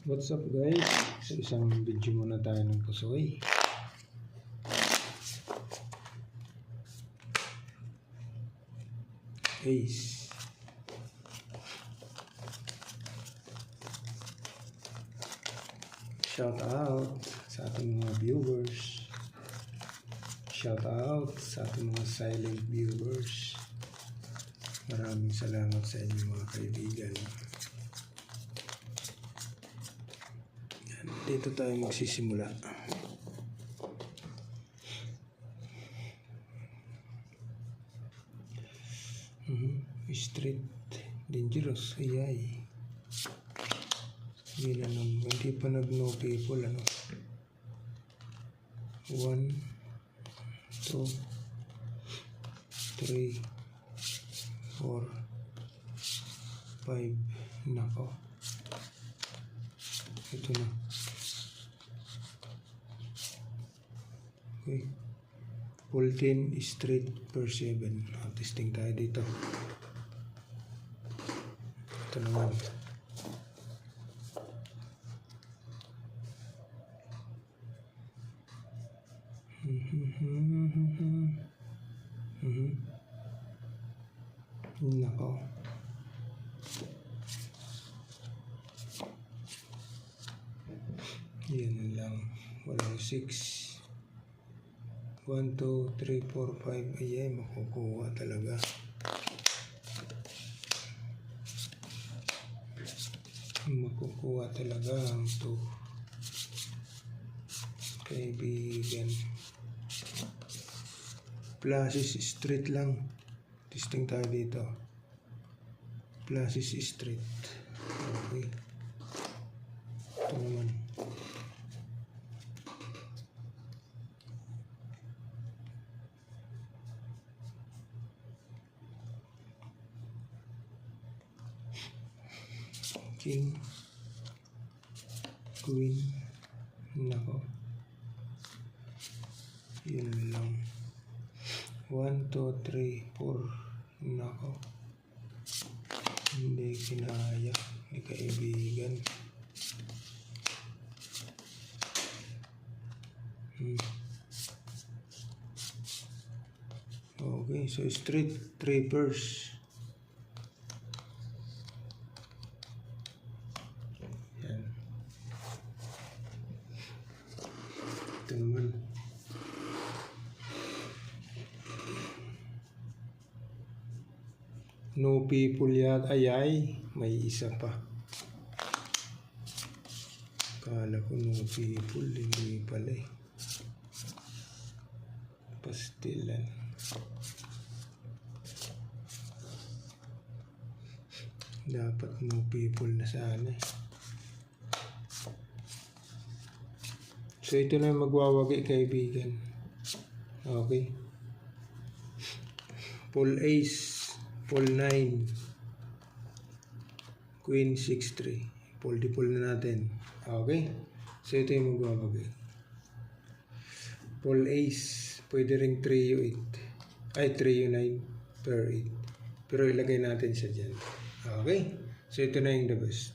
What's up guys? Sa isang video muna tayo ng pusoy. Ace. Shout out sa ating mga viewers. Shout out sa ating mga silent viewers. Maraming salamat sa inyo mga kaibigan. Dito tayo magsisimula. Street dangerous. Ayay. Hindi pa nag-no people. 1, 2, 3, 4, 5. Nako. Ito na. Okay. Full 10 straight per 7. Testing tayo dito. Ito naman. Nako. Yan lang. Walang 6. 1, 2, 3, 4, 5. Ayay, makukuha talaga. Makukuha talaga ang 2. Kaibigan. Pluses straight lang. Testing tayo dito. Pluses straight. Okay. Ito naman. King, Queen, nako. Yun lang. 1, 2, 3, 4, nako. Hindi kinaya ni kaibigan. Okay, so straight 3 pairs. Ito naman. No people yet. Ayay. May isa pa. Kala ko no people. Hindi pala eh. Pastilan. Dapat no people na sana eh. So ito na yung magwawagi kaibigan. Okay. Full ace, full 9, queen 6-3. Full di-full na natin. Okay. So ito yung magwawagi. Full ace, pwede ring 3U8. Ay 3U9 per 8. Pero ilagay natin siya dyan. Okay. So ito na yung the best.